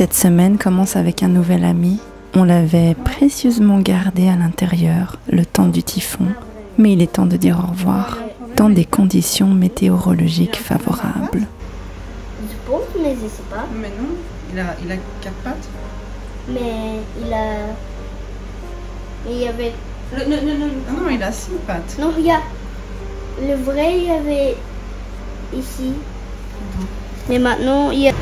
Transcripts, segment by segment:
Cette semaine commence avec un nouvel ami. On l'avait précieusement gardé à l'intérieur le temps du typhon, mais il est temps de dire au revoir dans des conditions météorologiques favorables. Je pense, mais je sais pas. Mais non, il a 4 pattes. Mais il y avait... Ah non, il a 6 pattes. Non, regarde. Le vrai, il y avait ici. Mais maintenant, il y a...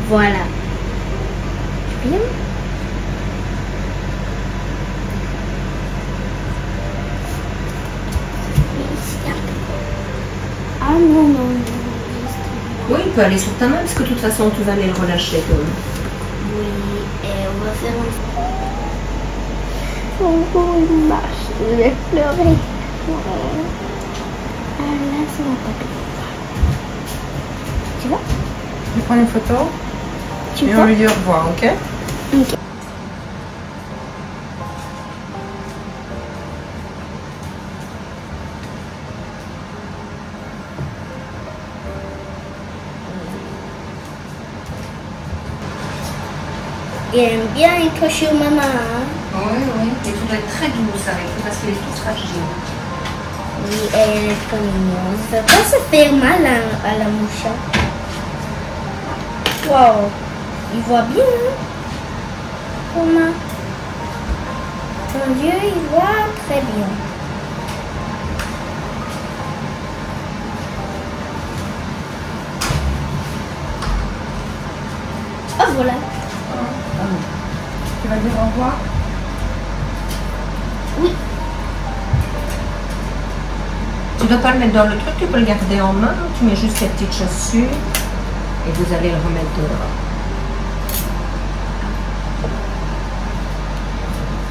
Voilà. Bien. Ah non, non, non. Oui, il peut aller sur ta main parce que de toute façon tu vas aller le relâcher. Oui, et on va faire encore une marche. Je vais pleurer. Ah là, ça va pas bien. Tu vois? Je prends une photo Tu et vois? on lui dit au revoir, ok? Ok. Il aime bien être chez maman. Hein? Oui, oui. Et tu dois être très douce avec lui parce qu'il est tout fragile. Oui, elle est comme moi. Ça va pas se faire mal à la mouche. Wow. Il voit bien. Hein? Comment? Ton Dieu, il voit très bien. Oh, voilà. Tu vas dire au revoir? Oui. Tu ne dois pas le mettre dans le truc, tu peux le garder en main. Tu mets juste tes petites chaussures et vous allez le remettre dehors.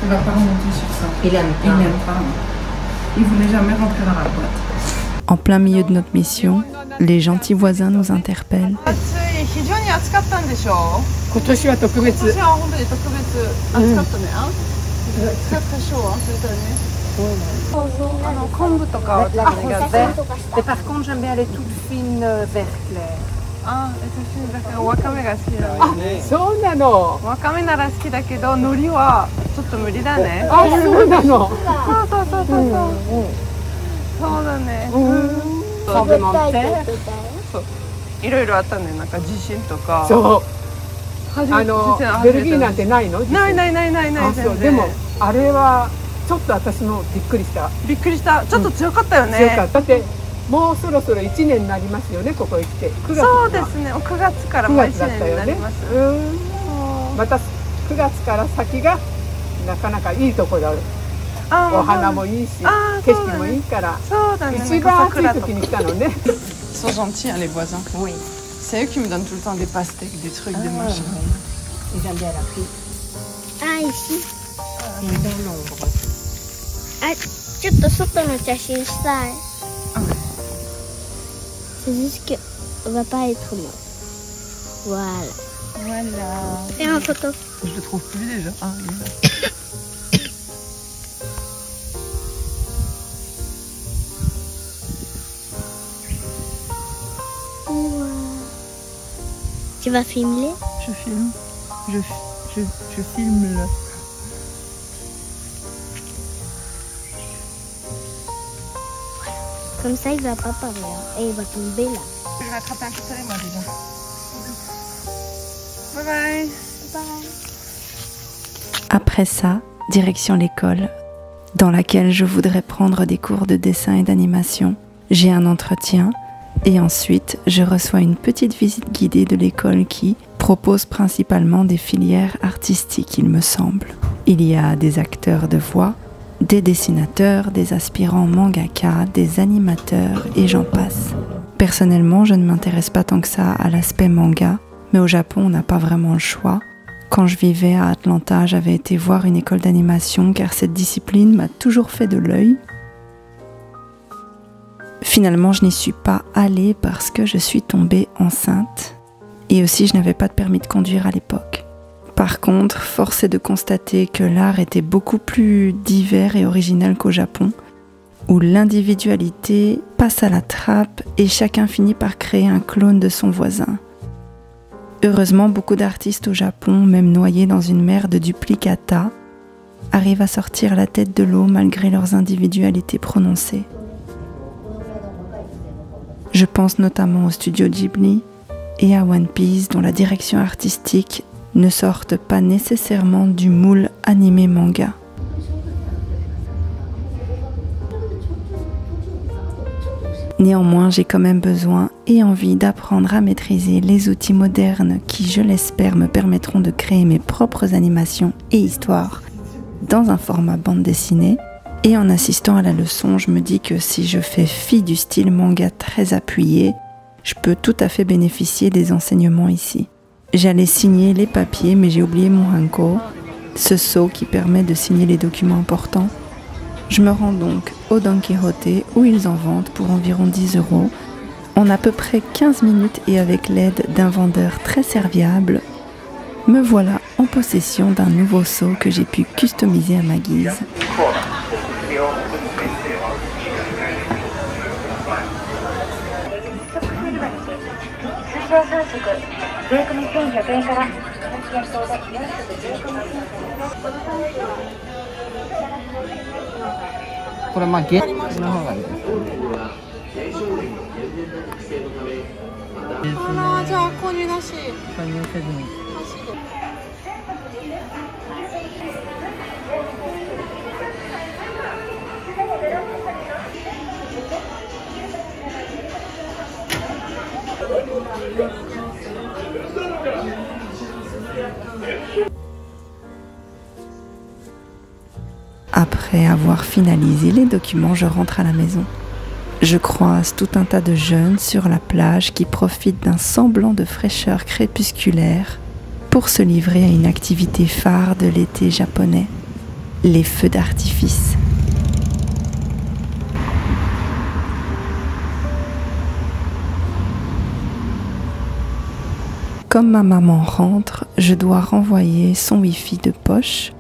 Il va pas remonter sur ça. Il aime Il pas. n'aime pas. Il voulait jamais rentrer dans la boîte. En plein milieu de notre mission, les gentils voisins nous interpellent. 非常に暑かったんでしょ今年は特別。今年は本当に特別暑かったね。暑かったでしょ忘れたね。昆布とかは苦手。 Et par contre, j'aime bien les toutes fines vert clair. あ、私だからわかめが好きだわ。そうなの。わかめなら好きだけど海苔はちょっと無理だね。あ、そうなの。そうそうそうそうそう。そうだね。tremblement de terre。いろいろあったね。なんか地震とか。そう。初めてベルギーなんてないの？ないないないないない。あ、そう。でもあれはちょっと私もびっくりした。びっくりした。ちょっと強かったよね。強かった。だってもうそろそろ1年になりますよね。ここへ来て。9月。そうですね。9月からもう1年になります。また9月から先がなかなかいいところだ。お花もいいし、景色もいいから。そうだね。一番暑い時に来たのね。Ils sont gentils, hein, les voisins. Oui. C'est eux qui me donnent tout le temps des pastèques, des trucs, des machins. Ils aiment bien la pluie. Ah, ici. Et dans l'ombre. Ah, ちょっと外の写真したい。C'est juste que on va pas être mort. Voilà. Voilà. Fais une photo. Je le trouve plus déjà. Ah, il est là. Tu vas filmer? Je filme. Je filme là. Comme ça, il va pas parler. Et il va tomber là. Je vais attraper un coup de soleil moi déjà. Bye bye. Bye. Après ça, direction l'école, dans laquelle je voudrais prendre des cours de dessin et d'animation. J'ai un entretien et ensuite je reçois une petite visite guidée de l'école qui propose principalement des filières artistiques, il me semble. Il y a des acteurs de voix, des dessinateurs, des aspirants mangaka, des animateurs et j'en passe. Personnellement, je ne m'intéresse pas tant que ça à l'aspect manga, mais au Japon, on n'a pas vraiment le choix. Quand je vivais à Atlanta, j'avais été voir une école d'animation car cette discipline m'a toujours fait de l'œil. Finalement, je n'y suis pas allée parce que je suis tombée enceinte et aussi je n'avais pas de permis de conduire à l'époque. Par contre, force est de constater que l'art était beaucoup plus divers et original qu'au Japon. où l'individualité passe à la trappe et chacun finit par créer un clone de son voisin. Heureusement, beaucoup d'artistes au Japon, même noyés dans une mer de duplicata, arrivent à sortir la tête de l'eau malgré leurs individualités prononcées. Je pense notamment au studio Ghibli et à One Piece, dont la direction artistique ne sortent pas nécessairement du moule animé manga. Néanmoins, j'ai quand même besoin et envie d'apprendre à maîtriser les outils modernes qui, je l'espère, me permettront de créer mes propres animations et histoires dans un format bande dessinée. Et en assistant à la leçon, je me dis que si je fais fi du style manga très appuyé, je peux tout à fait bénéficier des enseignements ici. J'allais signer les papiers, mais j'ai oublié mon hanko, ce sceau qui permet de signer les documents importants. Je me rends donc au Don Quijote où ils en vendent pour environ 10 €, en à peu près 15 minutes et avec l'aide d'un vendeur très serviable, me voilà en possession d'un nouveau sceau que j'ai pu customiser à ma guise. Après avoir finalisé les documents, je rentre à la maison. Je croise tout un tas de jeunes sur la plage qui profitent d'un semblant de fraîcheur crépusculaire pour se livrer à une activité phare de l'été japonais, les feux d'artifice. Comme ma maman rentre, je dois renvoyer son Wi-Fi de poche.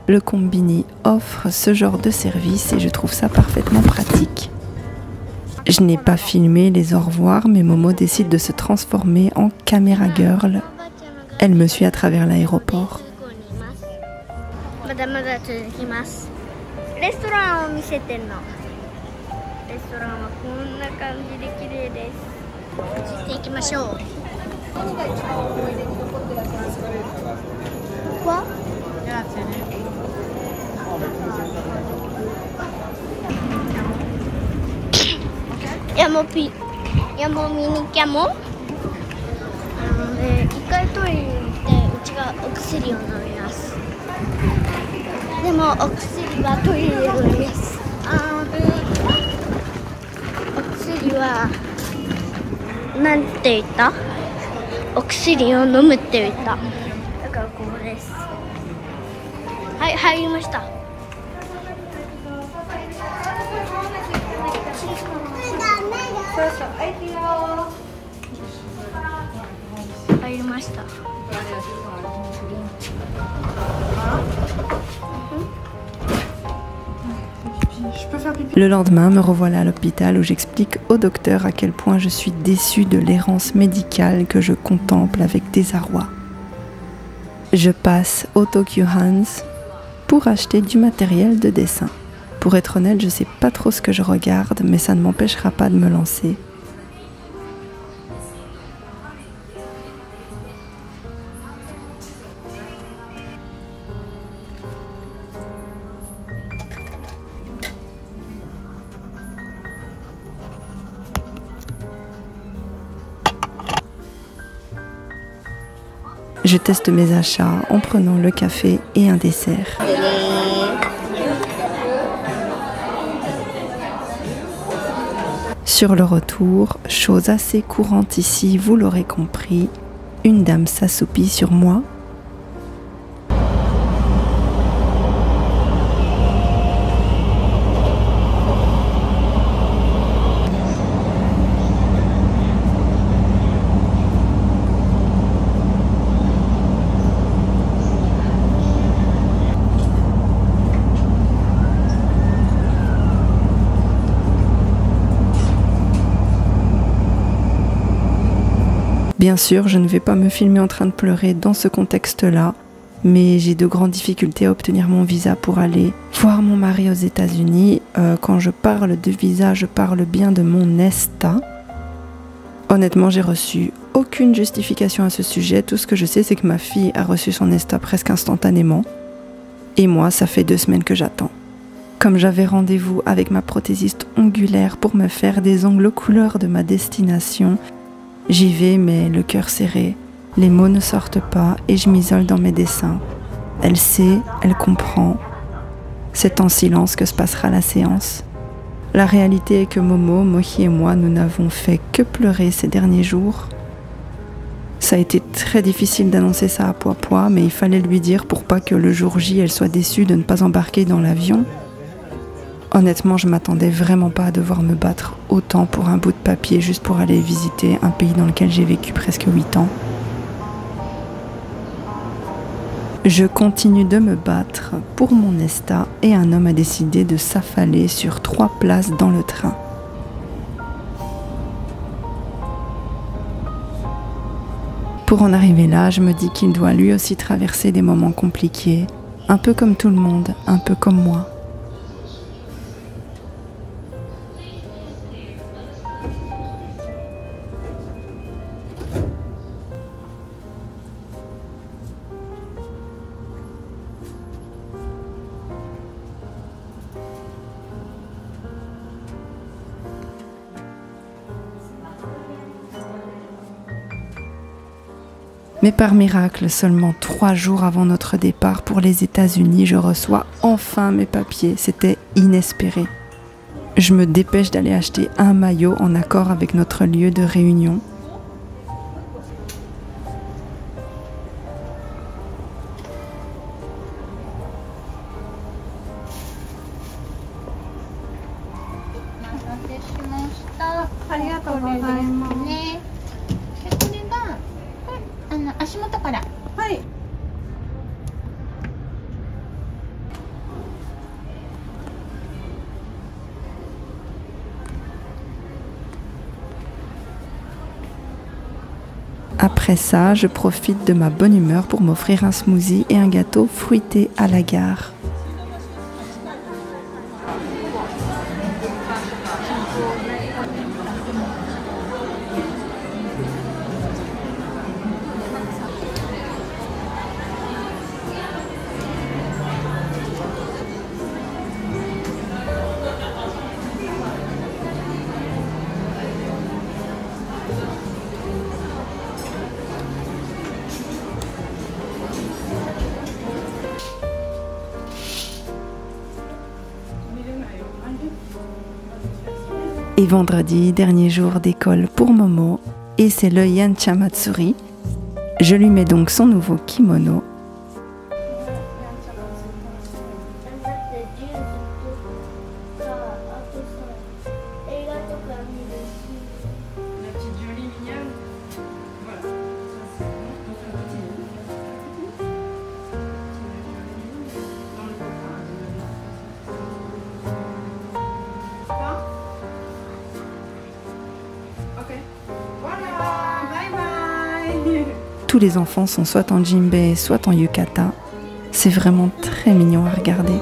Le Konbini offre ce genre de service et je trouve ça parfaitement pratique. Je n'ai pas filmé les au revoir, mais Momo décide de se transformer en caméra girl. Elle me suit à travers l'aéroport. Quoi? Yamo minicamo. 一回トイレに行ってうちがお薬を飲みます。でもお薬はトイレで飲みます。お薬はなんて言った？お薬を飲むって言った。だからここです。はい、入りました。入りました。Le lendemain, me revoilà à l'hôpital où j'explique au docteur à quel point je suis déçue de l'errance médicale que je contemple avec désarroi. Je passe au Tokyo Hands pour acheter du matériel de dessin. Pour être honnête, je ne sais pas trop ce que je regarde, mais ça ne m'empêchera pas de me lancer. Je teste mes achats en prenant le café et un dessert. Sur le retour, chose assez courante ici, vous l'aurez compris, une dame s'assoupit sur moi. Bien sûr, je ne vais pas me filmer en train de pleurer dans ce contexte-là, mais j'ai de grandes difficultés à obtenir mon visa pour aller voir mon mari aux États-Unis. Quand je parle de visa, je parle bien de mon ESTA. Honnêtement, j'ai reçu aucune justification à ce sujet. Tout ce que je sais, c'est que ma fille a reçu son ESTA presque instantanément. Et moi, ça fait 2 semaines que j'attends. Comme j'avais rendez-vous avec ma prothésiste ongulaire pour me faire des ongles aux couleurs de ma destination, j'y vais mais le cœur serré. Les mots ne sortent pas et je m'isole dans mes dessins. Elle sait, elle comprend. C'est en silence que se passera la séance. La réalité est que Momo, Mohi et moi, nous n'avons fait que pleurer ces derniers jours. Ça a été très difficile d'annoncer ça à Poipois, mais il fallait lui dire pour pas que le jour J, elle soit déçue de ne pas embarquer dans l'avion. Honnêtement, je m'attendais vraiment pas à devoir me battre autant pour un bout de papier juste pour aller visiter un pays dans lequel j'ai vécu presque 8 ans. Je continue de me battre pour mon ESTA et un homme a décidé de s'affaler sur 3 places dans le train. Pour en arriver là, je me dis qu'il doit lui aussi traverser des moments compliqués, un peu comme tout le monde, un peu comme moi. Mais par miracle, seulement 3 jours avant notre départ pour les États-Unis, je reçois enfin mes papiers. C'était inespéré. Je me dépêche d'aller acheter un maillot en accord avec notre lieu de réunion. Après ça, je profite de ma bonne humeur pour m'offrir un smoothie et un gâteau fruité à la gare. Et vendredi, dernier jour d'école pour Momo, et c'est le Yancha Matsuri. Je lui mets donc son nouveau kimono. Tous les enfants sont soit en djembé, soit en yukata. C'est vraiment très mignon à regarder.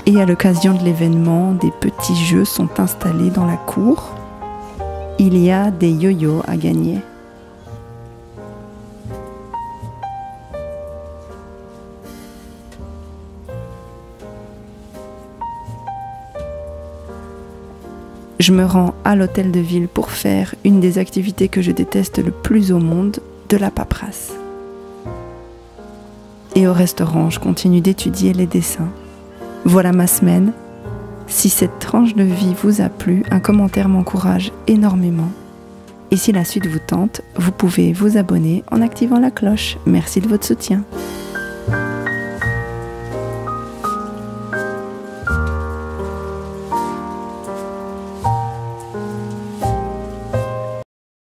Et à l'occasion de l'événement, des petits jeux sont installés dans la cour. Il y a des yo-yo à gagner. Je me rends à l'hôtel de ville pour faire une des activités que je déteste le plus au monde, de la paperasse. Et au restaurant, je continue d'étudier les dessins. Voilà ma semaine. Si cette tranche de vie vous a plu, un commentaire m'encourage énormément. Et si la suite vous tente, vous pouvez vous abonner en activant la cloche. Merci de votre soutien.